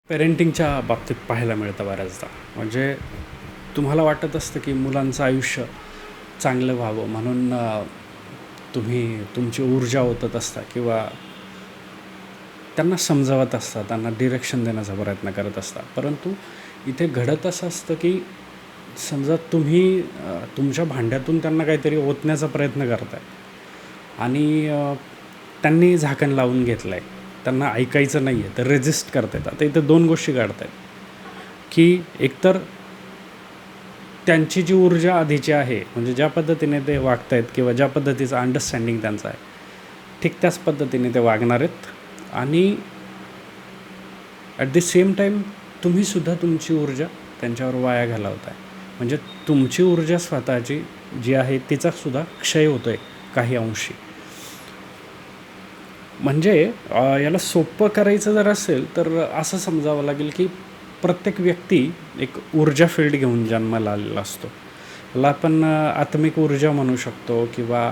पेरेंटिंगच्या बाबतीत पाहायला मिळतं बऱ्याचदा. म्हणजे तुम्हाला वाटत असतं की मुलांचं आयुष्य चांगलं व्हावं म्हणून तुम्ही तुमची ऊर्जा ओतत असता किंवा त्यांना समजावत असता, त्यांना डिरेक्शन देण्याचा प्रयत्न करत असता. परंतु इथे घडत असं असतं की समजा तुम्ही तुमच्या भांड्यातून त्यांना काहीतरी ओतण्याचा प्रयत्न करताय आणि त्यांनी झाकण लावून घेतलं आहे, त्यांना ऐकायचं नाही आहे, तर रेजिस्ट करतायत. आता इथे दोन गोष्टी काढत आहेत की एकतर त्यांची जी ऊर्जा आधीची आहे, म्हणजे ज्या पद्धतीने ते वागत आहेत किंवा ज्या पद्धतीचं अंडरस्टँडिंग त्यांचं आहे, ठीक त्याच पद्धतीने ते वागणार आहेत. आणि ॲट द सेम टाईम तुम्हीसुद्धा तुमची ऊर्जा त्यांच्यावर वाया घालवत आहे. म्हणजे तुमची ऊर्जा स्वतःची जी आहे तिचासुद्धा क्षय होतो आहे काही अंशी. म्हणजे याला सोपं करायचं जर असेल तर असं समजावं लागेल की प्रत्येक व्यक्ती एक ऊर्जा फील्ड घेऊन जन्माला आलेला असतो. याला आपण आत्मिक ऊर्जा म्हणू शकतो किंवा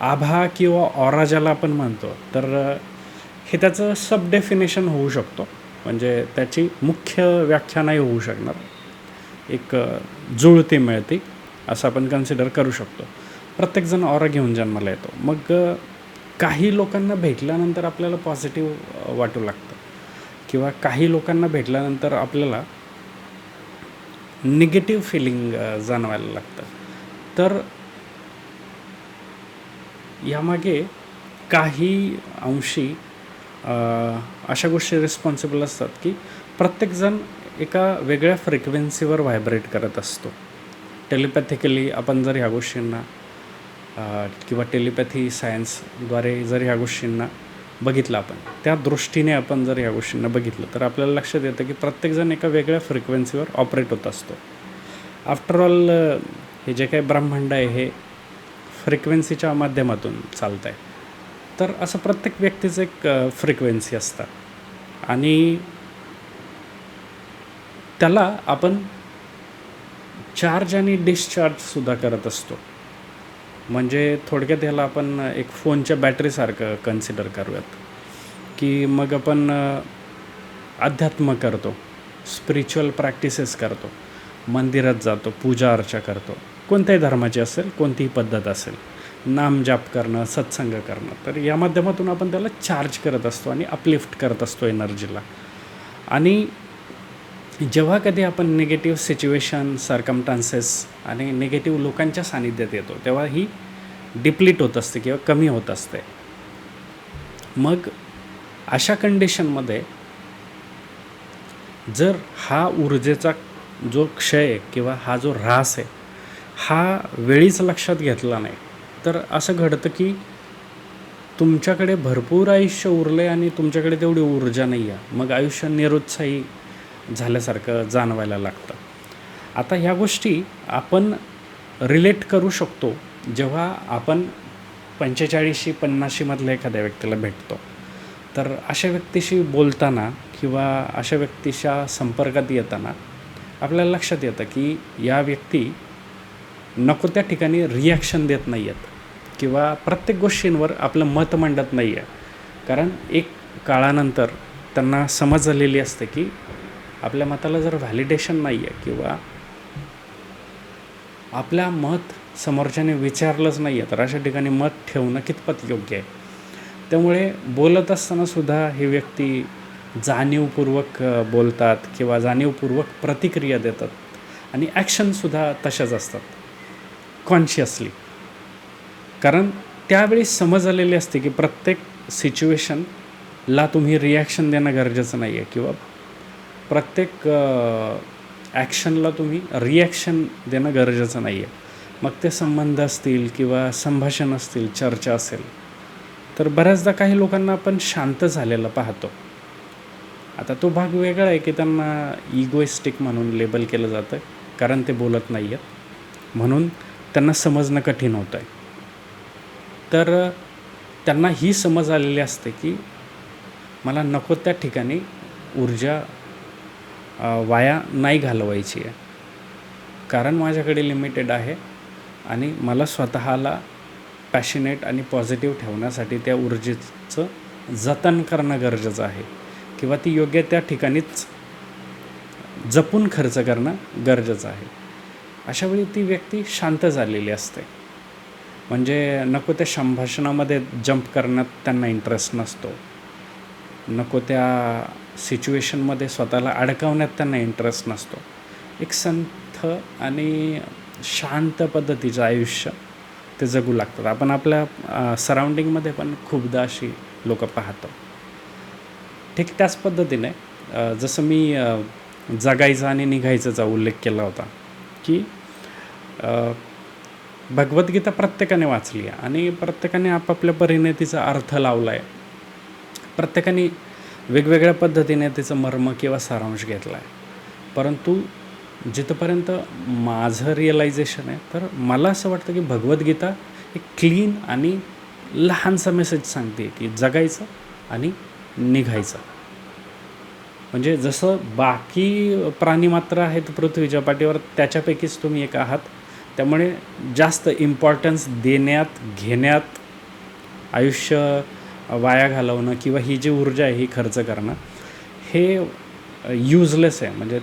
आभा किंवा ऑरा ज्याला आपण म्हणतो, तर हे त्याचं सब डेफिनेशन होऊ शकतो. म्हणजे त्याची मुख्य व्याख्या नाही होऊ शकणार, एक जुळती मिळती असं आपण कन्सिडर करू शकतो. प्रत्येकजण ऑरा घेऊन जन्माला येतो. मग काही लोकांना भेटल्यानंतर आपल्याला पॉझिटिव्ह वाटू लागतं किंवा काही लोकांना भेटल्यानंतर आपल्याला निगेटिव्ह फिलिंग जाणवायला लागतं. तर यामागे काही अंशी अशा गोष्टी रिस्पॉन्सिबल असतात की प्रत्येकजण एका वेगळ्या फ्रिक्वेन्सीवर व्हायब्रेट करत असतो. टेलिपॅथिकली आपण जर ह्या गोष्टींना किंवा टेलिपॅथी सायन्सद्वारे जर ह्या गोष्टींना बघितलं, आपण त्या दृष्टीने आपण जर ह्या गोष्टींना बघितलं तर आपल्याला लक्षात येतं की प्रत्येकजण एका वेगळ्या फ्रिक्वेन्सीवर ऑपरेट होत असतो. आफ्टरऑल हे जे काही ब्रह्मांड आहे हे फ्रिक्वेन्सीच्या माध्यमातून चालतं आहे. तर असं प्रत्येक व्यक्तीचं एक फ्रिक्वेन्सी असतं आणि त्याला आपण चार्ज आणि डिस्चार्जसुद्धा करत असतो. म्हणजे थोडक्यात ह्याला आपण एक फोनच्या बॅटरीसारखं कन्सिडर करूयात की मग आपण अध्यात्म करतो, स्पिरिच्युअल प्रॅक्टिसेस करतो, मंदिरात जातो, पूजा अर्चा करतो, कोणत्याही धर्माची असेल, कोणतीही पद्धत असेल, नामजाप करणं, सत्संग करणं. तर या माध्यमातून आपण त्याला चार्ज करत असतो आणि अपलिफ्ट करत असतो एनर्जीला. आणि जेव्हा कधी आपण निगेटिव्ह सिच्युएशन, सर्कमस्टान्सेस आणि निगेटिव्ह लोकांच्या सानिध्यात येतो तेव्हा ही डिप्लीट होत असते किंवा कमी होत असते. मग अशा कंडिशनमध्ये जर हा ऊर्जेचा जो क्षय किंवा हा जो ऱ्हास आहे हा वेळीच लक्षात घेतला नाही तर असं घडतं की तुमच्याकडे भरपूर आयुष्य उरलं आहे आणि तुमच्याकडे तेवढी ऊर्जा नाही आहे. मग आयुष्य निरुत्साही झाल्यासारखं जाणवायला लागतं. आता ह्या गोष्टी आपण रिलेट करू शकतो जेव्हा आपण 45-50मधल्या एखाद्या व्यक्तीला भेटतो. तर अशा व्यक्तीशी बोलताना किंवा अशा व्यक्तीच्या संपर्कात येताना आपल्याला लक्षात येतं की या व्यक्ती नको त्या ठिकाणी रिॲक्शन देत नाही आहेत किंवा प्रत्येक गोष्टींवर आपलं मत मांडत नाही आहे. कारण एक काळानंतर त्यांना समज झालेली असते की आपल्या मताला जर व्हॅलिडेशन नाही आहे किंवा आपल्या मत समोरच्याने विचारलंच नाही आहे तर अशा ठिकाणी मत ठेवणं कितपत योग्य आहे. त्यामुळे बोलत असतानासुद्धा ही व्यक्ती जाणीवपूर्वक बोलतात किंवा जाणीवपूर्वक प्रतिक्रिया देतात आणि ॲक्शनसुद्धा तशाच असतात कॉन्शियसली. कारण त्यावेळी समज आलेली असते की प्रत्येक सिच्युएशनला तुम्ही रिॲक्शन देणं गरजेचं नाही आहे किंवा प्रत्येक ॲक्शनला तुम्ही रिॲक्शन देणं गरजेचं नाही आहे. मग ते संबंध असतील किंवा संभाषण असतील, चर्चा असेल, तर बऱ्याचदा काही लोकांना आपण शांत झालेलं पाहतो. आता तो भाग वेगळा आहे की त्यांना इगोइस्टिक म्हणून लेबल केलं जातं कारण ते बोलत नाही आहेत म्हणून त्यांना समजणं कठीण होतं आहे. तर त्यांना ही समज आलेली असते की मला नको त्या ठिकाणी ऊर्जा वाया नाही घालवायची आहे कारण माझ्याकडे लिमिटेड आहे आणि मला स्वतःला पॅशनेट आणि पॉझिटिव्ह ठेवण्यासाठी त्या ऊर्जेचं जतन करणं गरजेचं आहे. किंवा ती योग्य त्या ठिकाणीच जपून खर्च करणं गरजेचं आहे. अशावेळी ती व्यक्ती शांत झालेली असते. म्हणजे नको त्या संभाषणामध्ये जंप करण्यात त्यांना इंटरेस्ट नसतो, नको त्या सिच्युएशनमध्ये स्वतःला अडकवण्यात त्यांना इंटरेस्ट नसतो. एक संथ आणि शांत पद्धतीचं आयुष्य ते जगू लागतात. आपण आपल्या सराउंडिंगमध्ये पण खूपदा अशी लोकं पाहतो. ठीक त्याच पद्धतीने जसं मी जगायचं आणि निघायचंचा उल्लेख केला होता, की भगवद्गीता प्रत्येकाने वाचली आहे आणि प्रत्येकाने आपापल्या परीने तिचा अर्थ लावला आहे. प्रत्येकाने वेगवेगळ्या पद्धतीने तिचं मर्म किंवा सारांश घेतला आहे. परंतु जिथंपर्यंत माझं रिअलायझेशन आहे, तर मला असं वाटतं की भगवद्गीता एक क्लीन आणि लहानसा मेसेज सांगते की जगायचं आणि निघायचं. म्हणजे जसं बाकी प्राणीमात्र आहेत पृथ्वीच्या पाठीवर त्याच्यापैकीच तुम्ही एक आहात. त्यामुळे जास्त इम्पॉर्टन्स देण्यात घेण्यात, आयुष्य वाया घालवणं किंवा ही जी ऊर्जा आहे ही खर्च करणं हे युजलेस आहे. म्हणजे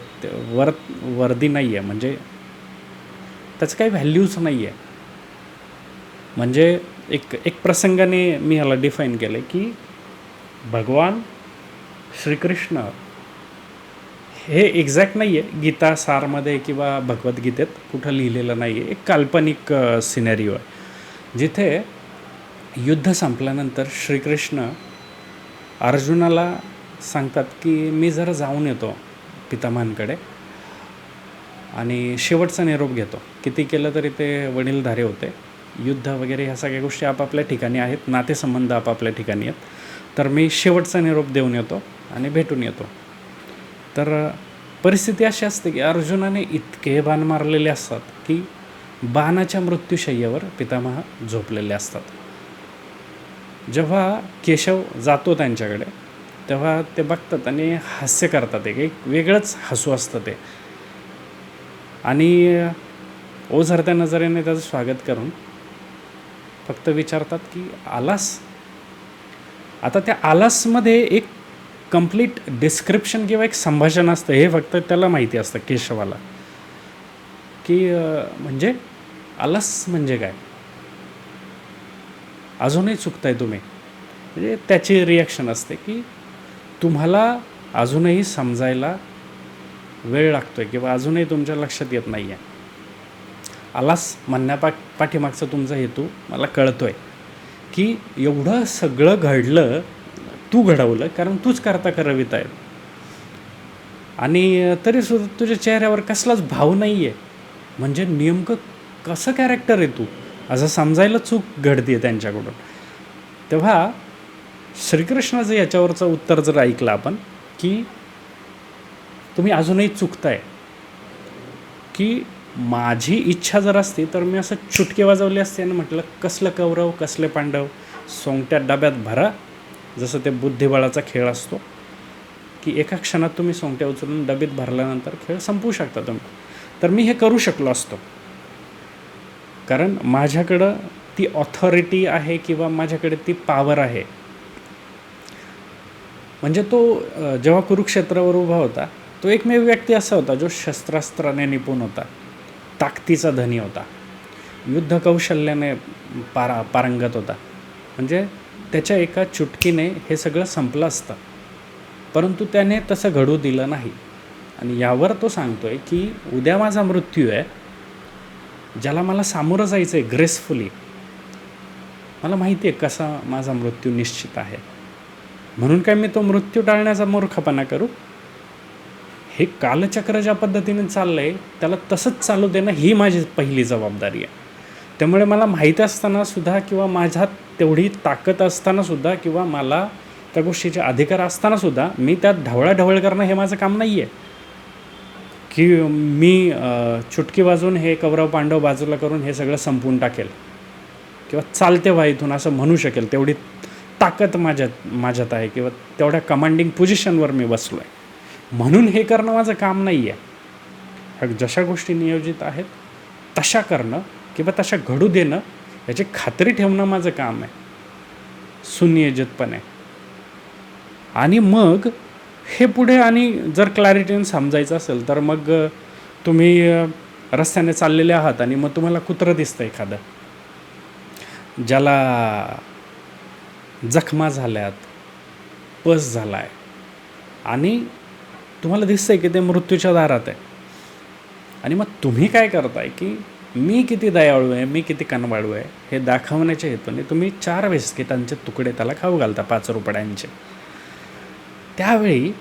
वर्दी नाही आहे. म्हणजे त्याचं काही व्हॅल्यूच नाही आहे. म्हणजे एक प्रसंगाने मी ह्याला डिफाईन केलं की भगवान श्रीकृष्ण हे एक्झॅक्ट नाही आहे. गीता सारमध्ये किंवा भगवद्गीतेत कुठं लिहिलेलं नाही आहे. एक काल्पनिक सिनेरिओ आहे जिथे युद्ध संपल्यानंतर श्रीकृष्ण अर्जुनाला सांगतात की मी जरा जाऊन येतो पितामहांकडे आणि शेवटचा निरोप घेतो. किती केलं तरी ते वडीलधारे होते. युद्ध वगैरे ह्या सगळ्या गोष्टी आपापल्या ठिकाणी आहेत, नातेसंबंध आपापल्या ठिकाणी आहेत. तर मी शेवटचा निरोप देऊन येतो आणि भेटून येतो. तर परिस्थिती अशी असते की अर्जुनाने इतके बाण मारलेले असतात की बाणाच्या मृत्यूशय्यावर पितामह झोपलेले असतात. जेव्हा केशव जातो त्यांच्याकडे तेव्हा ते बघतात आणि हास्य करतात. एक वेगळंच हसू असतं ते. आणि ओझरत्या नजरेने त्याचं स्वागत करून फक्त विचारतात की आलास. आता त्या आलासमध्ये एक कंप्लीट डिस्क्रिप्शन किंवा एक संभाषण असतं. हे फक्त त्याला माहिती असतं केशवाला की म्हणजे आलास म्हणजे काय, अजूनही चुकताय तुम्ही. म्हणजे त्याची रिॲक्शन असते की तुम्हाला अजूनही समजायला वेळ लागतो आहे किंवा अजूनही तुमच्या लक्षात येत नाही आहे. आलास पाठीमागचा तुमचा हेतू मला कळतो आहे की एवढं सगळं घडलं, तू घडवलं, कारण तूच करता करवित आहे. आणि तरीसुद्धा तुझ्या चेहऱ्यावर कसलाच भाव नाही आहे. म्हणजे नेमकं कसं कॅरेक्टर आहे तू, असं समजायला चूक घडते त्यांच्याकडून. तेव्हा श्रीकृष्णाचं याच्यावरचं उत्तर जर ऐकलं आपण की तुम्ही अजूनही चुकताय, की माझी इच्छा जर असती तर मी असं चुटके वाजवले असते आणि म्हटलं कसलं कौरव कसले पांडव सोंगट्या डब्यात भरा. जसं ते बुद्धिबळाचा खेळ असतो की एका क्षणात तुम्ही सोंगट्या उचलून डबीत भरल्यानंतर खेळ संपवू शकता तुम्ही. तर मी हे करू शकलो असतो, कारण माझ्याकडं ती ऑथॉरिटी आहे किंवा माझ्याकडे ती पॉवर आहे. म्हणजे तो जेव्हा कुरुक्षेत्रावर उभा होता तो एकमेव व्यक्ती असा होता जो शस्त्रास्त्राने निपुण होता, ताकदीचा धनी होता, युद्ध कौशल्याने पारंगत होता. म्हणजे त्याच्या एका चुटकीने हे सगळं संपलं असतं. परंतु त्याने तसं घडू दिलं नाही. आणि यावर तो सांगतो आहे की उद्या माझा मृत्यू आहे, ज्याला मला सामोरं जायचं आहे ग्रेसफुली. मला माहिती आहे कसा माझा मृत्यू निश्चित आहे, म्हणून काय मी तो मृत्यू टाळण्याचा मूर्खपणा करू. हे कालचक्र ज्या पद्धतीने चाललं आहे त्याला तसंच चालू देणं ही माझी पहिली जबाबदारी आहे. त्यामुळे मला माहीत असतानासुद्धा किंवा माझ्यात तेवढी ताकद असतानासुद्धा किंवा मला त्या गोष्टीचे अधिकार असतानासुद्धा मी त्यात ढवळाढवळ करणं हे माझं काम नाही आहे. की मी चुटकी वाजवून हे कौरव पांडव बाजूला करून हे सगळं संपवून टाकेल किंवा चालते व्हा इथून असं म्हणू शकेल तेवढी ताकद माझ्यात आहे किंवा तेवढ्या कमांडिंग पोझिशनवर मी बसलो आहे, म्हणून हे करणं माझं काम नाही आहे. जशा गोष्टी नियोजित आहेत तशा करणं किंवा तशा घडू देणं याची खात्री ठेवणं माझं काम आहे सुनियोजितपणे. आणि मग हे पुढे आणि जर क्लॅरिटीने समजायचं असेल तर मग तुम्ही रस्त्याने चाललेले आहात आणि मग तुम्हाला कुत्रं दिसतं एखादं, ज्याला जखमा झाल्यात, पस झाला आहे आणि तुम्हाला दिसतंय की ते मृत्यूच्या दारात आहे. आणि मग तुम्ही काय करताय की मी किती दयाळू आहे, मी किती कनवाळू आहे हे दाखवण्याच्या हेतूने तुम्ही 4 बिस्किटांचे तुकडे त्याला खाऊ घालता 5 रुपयांचे. त्यावेळी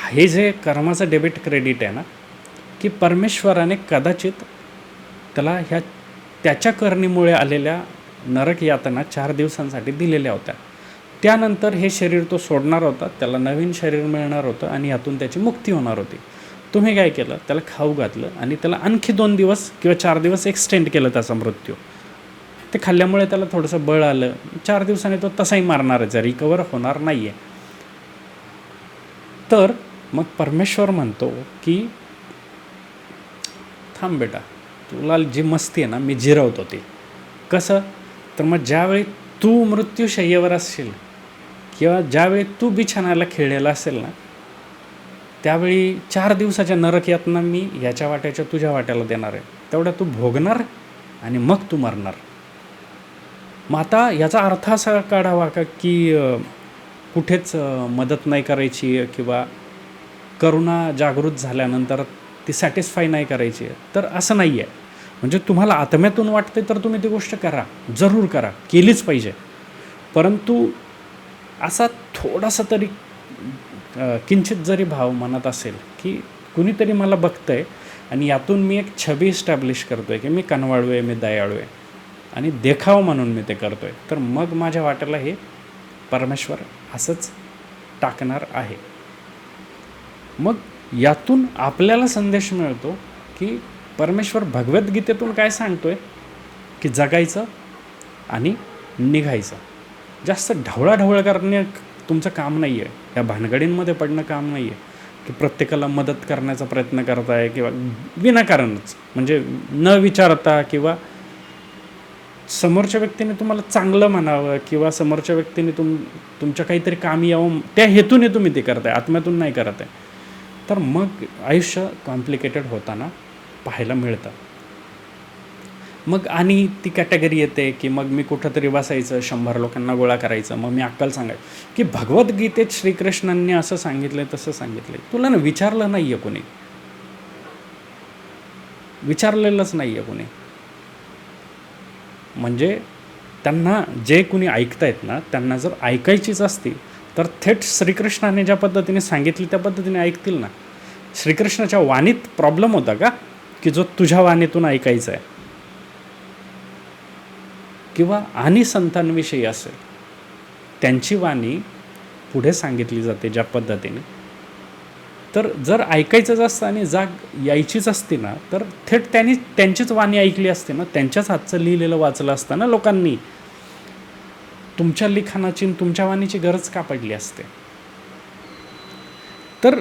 हे जे कर्माचं डेबिट क्रेडिट आहे ना, की परमेश्वराने कदाचित त्याला त्याच्या करणीमुळे आलेल्या नरक यातना 4 दिवसांसाठी दिलेल्या होत्या. त्यानंतर हे शरीर तो सोडणार होता, त्याला नवीन शरीर मिळणार होतं आणि ह्यातून त्याची मुक्ती होणार होती. तुम्ही काय केलं, त्याला खाऊ घातलं आणि त्याला आणखी 2 दिवस किंवा 4 दिवस एक्सटेंड केलं त्याचा मृत्यू. ते खाल्ल्यामुळे त्याला थोडंसं बळ आलं, 4 दिवसांनी तो तसाही मारणारच आहे, रिकवर होणार नाही आहे. तर मग परमेश्वर म्हणतो की थांब बेटा, तुला जी मस्ती आहे ना मी जिरवतो ती. कसं, तर मग ज्यावेळी तू मृत्यूशय्येवर असशील किंवा ज्यावेळी तू बिछाण्याला खेळलेला असेल ना, त्यावेळी 4 दिवसाच्या नरक यातना मी याच्या वाट्याच्या तुझ्या वाट्याला देणार आहे. तेवढ्या तू भोगणार आणि मग तू मरणार. मग आता याचा अर्थ असा काढावा का की कुठेच मदत नाही करायची किंवा करुणा जागृत झाल्यानंतर ती सॅटिस्फाय नाही करायची, तर असं नाही आहे. म्हणजे तुम्हाला आत्म्यातून वाटते तर तुम्ही ती गोष्ट करा, जरूर करा, केलीच पाहिजे. परंतु असा थोडासा तरी किंचित जरी भाव मनात असेल की कुणीतरी मला बघतं आहे आणि यातून मी एक छबी इस्टॅब्लिश करतो आहे की मी कनवाळू आहे, मी दयाळू आहे आणि देखाव म्हणून मी ते करतो आहे, तर मग माझ्या वाट्याला हे परमेश्वर असंच टाकणार आहे. मग यातून आपल्याला संदेश मिळतो की परमेश्वर भगवद्गीतेतून काय सांगतोय की जगायचं आणि निघायचं. जास्त ढवळाढवळ करणे तुमचं काम नाही आहे, या भानगडींमध्ये पडणं काम नाही आहे की प्रत्येकाला मदत करण्याचा प्रयत्न करताय किंवा विनाकारणच म्हणजे न विचारता किंवा समोरच्या व्यक्तीने तुम्हाला चांगलं म्हणावं किंवा समोरच्या व्यक्तीने तुमच्या काहीतरी कामी यावं त्या हेतूने तुम्ही ते करताय, आत्म्यातून नाही करत आहे. तर मग आयुष्य कॉम्प्लिकेटेड होताना पाहायला मिळतं. मग आणि ती कॅटेगरी येते की मग मी कुठंतरी बसायचं, 100 लोकांना गोळा करायचं, मग मी अक्कल सांगायचं की भगवद्गीतेत श्रीकृष्णांनी असं सांगितलं तसं सांगितलं. तुला ना विचारलं नाही आहे कोणी, विचारलेलंच नाही आहे कोणी. म्हणजे त्यांना जे कुणी ऐकतायत ना, त्यांना जर ऐकायचीच असती तर थेट श्रीकृष्णाने ज्या पद्धतीने सांगितली त्या पद्धतीने ऐकतील ना. श्रीकृष्णाच्या वाणीत प्रॉब्लेम होता का की जो तुझ्या वाणीतून ऐकायचा आहे, किंवा आणि संतांविषयी असेल त्यांची वाणी पुढे सांगितली जाते ज्या पद्धतीने. तर जर ऐकायचंच असतं आणि जाग यायचीच असती ना, तर थेट त्यांनी त्यांचीच वाणी ऐकली असते ना, त्यांच्याच हातचं लिहिलेलं वाचलं असतं ना लोकांनी. तुमच्या लिखाणाची तुमच्या वाणीची गरज का पडली असते. तर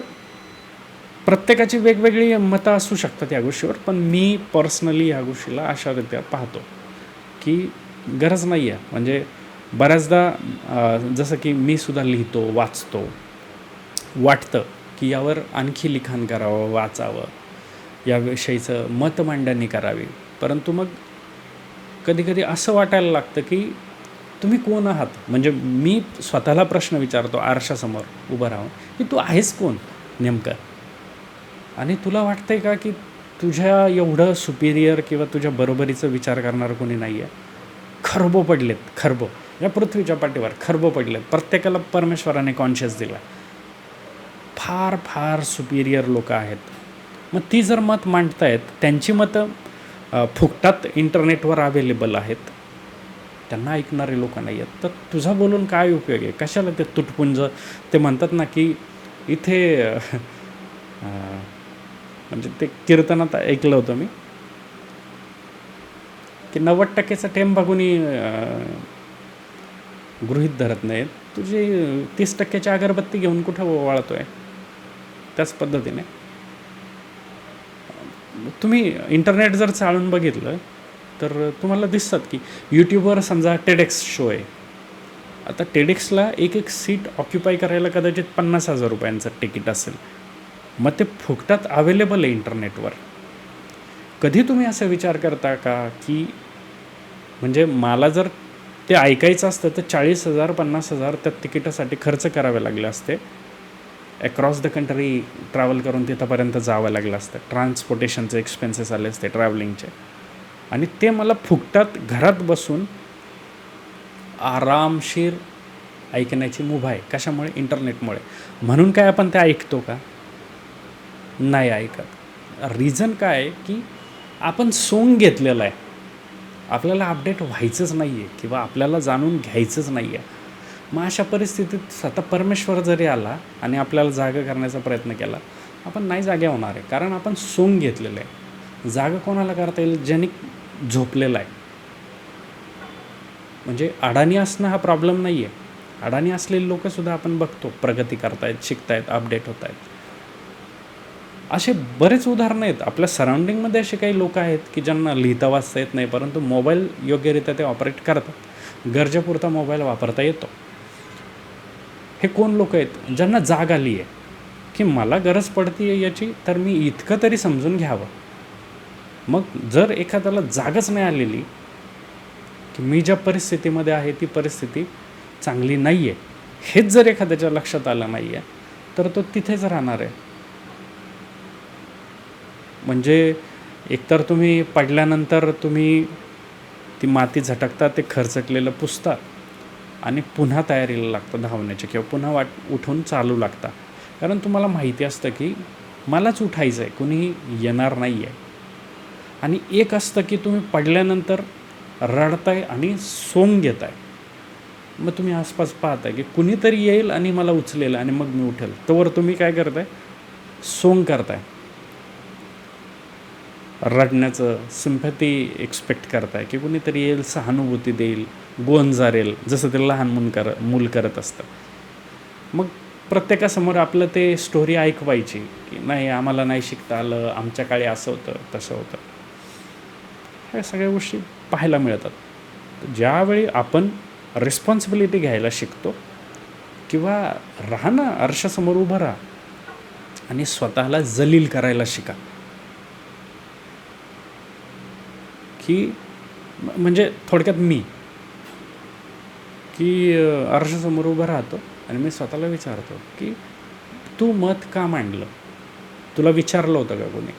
प्रत्येकाची वेगवेगळी मतं असू शकतात या गोष्टीवर, पण मी पर्सनली ह्या गोष्टीला अशा रीत्या पाहतो की गरज नाही आहे. म्हणजे बऱ्याचदा जसं की मी सुद्धा लिहितो, वाचतो, वाटतं की यावर आणखी लिखाण करावं, वाचावं, याविषयीचं मतमांडणी करावी. परंतु मग कधीकधी असं वाटायला लागतं की तुम्ही कोण आहात. म्हणजे मी स्वतःला प्रश्न विचारतो आरशासमोर उभं राहून की तू आहेस कोण नेमकं. आणि तुला वाटतं आहे का की तुझ्या एवढं सुपिरियर किंवा तुझ्या बरोबरीचं विचार करणारं कोणी नाही आहे. खरबो पडलेत, खरबो या पृथ्वीच्या पाठीवर खरबो पडलेत. प्रत्येकाला परमेश्वराने कॉन्शियस दिला. फार फार सुपिरियर लोक आहेत. मग ती जर मत मांडतायत, त्यांची मतं फुकटात इंटरनेटवर अवेलेबल आहेत, त्यांना ऐकणारे लोक नाही आहेत, तर तुझा बोलून काय उपयोग आहे. कशाला ते तुटपुंज. ते म्हणतात ना की इथे म्हणजे ते कीर्तनात ऐकलं होतं मी की 90% टेम बघूनही गृहीत धरत नाहीत. तुझी 30%ची अगरबत्ती घेऊन कुठं वाळतो आहे. त्याच पद्धतीने तुम्ही इंटरनेट जर चालून बघितलं तर तुम्हाला दिसतात की यूट्यूबवर समजा टेडेक्स शो आहे, आता टेडेक्सला एक सीट ऑक्युपाय करायला कदाचित 50,000 रुपयांचं तिकीट असेल. मग ते फुकटात अवेलेबल आहे इंटरनेटवर. कधी तुम्ही असा विचार करता का की म्हणजे मला जर ते ऐकायचं असतं तर 40,000 50,000 त्या तिकिटासाठी खर्च करावे लागले असते. अक्रॉस द कंट्री ट्रॅव्हल करून तिथंपर्यंत जावं लागलं असतं. ट्रान्सपोर्टेशनचे एक्सपेन्सेस आले असते ट्रॅव्हलिंगचे, आणि ते मला फुकटात घरात बसून आरामशीर ऐकण्याची मुभा आहे. कशामुळे? इंटरनेटमुळे. म्हणून काय आपण ते ऐकतो का? नाही ऐकत. रिझन काय आहे की आपण सोंग घेतलेलं आहे. आपल्याला अपडेट व्हायचंच नाही आहे किंवा आपल्याला जाणून घ्यायचंच नाही आहे. मग अशा परिस्थितीत स्वतः परमेश्वर जरी आला आणि आपल्याला जागा करण्याचा प्रयत्न केला, आपण नाही जागे होणार आहे. कारण आपण सोंग घेतलेलं आहे. जागा कोणाला करता येईल? ज्यांनी झोपलेला आहे. म्हणजे अडाणी असणं हा प्रॉब्लेम नाही आहे. अडाणी असलेली लोकंसुद्धा आपण बघतो प्रगती करतायत, शिकतायत, अपडेट होत आहेत. असे बरेच उदाहरणं आहेत. आपल्या सराउंडिंगमध्ये असे काही लोक आहेत की ज्यांना लिहिता वाचता येत नाही, परंतु मोबाईल योग्यरित्या ते ऑपरेट करतात. गरजेपुरता मोबाईल वापरता येतो. हे कोण लोक आहेत? ज्यांना जाग आली आहे की मला गरज पडते आहे याची, तर मी इतकं तरी समजून घ्यावं. मग जर एखाद्याला जागच नाही आलेली की मी ज्या परिस्थितीमध्ये आहे ती परिस्थिती चांगली नाही आहे, हेच जर एखाद्याच्या लक्षात आलं नाही आहे, तर तो तिथेच राहणार आहे. म्हणजे एकतर तुम्ही पडल्यानंतर तुम्ही ती माती झटकता, ते खरचटलेलं पुसता आणि पुन्हा तयारीला लागतं धावण्याची किंवा पुन्हा उठून चालू लागता. कारण तुम्हाला माहिती असतं की मलाच उठायचं आहे, कुणीही येणार नाही आहे. आणि एक असतं की तुम्ही पडल्यानंतर रडताय आणि सोंग घेताय. मग तुम्ही आसपास पाहताय की कुणीतरी येईल आणि मला उचलेल आणि मग मी उठेल. तोवर तुम्ही काय करताय? सोंग करताय, रडण्याचं सिम्पॅथी एक्सपेक्ट करताय की कुणीतरी येईल, सहानुभूती देईल, गोंजारेल, जसं ते लहान मूल करत असतं. मग प्रत्येकासमोर आपलं ते स्टोरी ऐकवायची की नाही आम्हाला नाही शिकता आलं, आमच्या काळी असं होतं तसं होतं. ह्या सगळ्या गोष्टी पाहायला मिळतात. ज्यावेळी आपण रिस्पॉन्सिबिलिटी घ्यायला शिकतो किंवा राहा ना, आरशासमोर उभं राहा आणि स्वतःला जलील करायला शिका. की म्हणजे थोडक्यात मी की आरशासमोर उभं राहतो आणि मी स्वतःला विचारतो की तू मत का मांडलं? तुला विचारलं होतं का कोणी?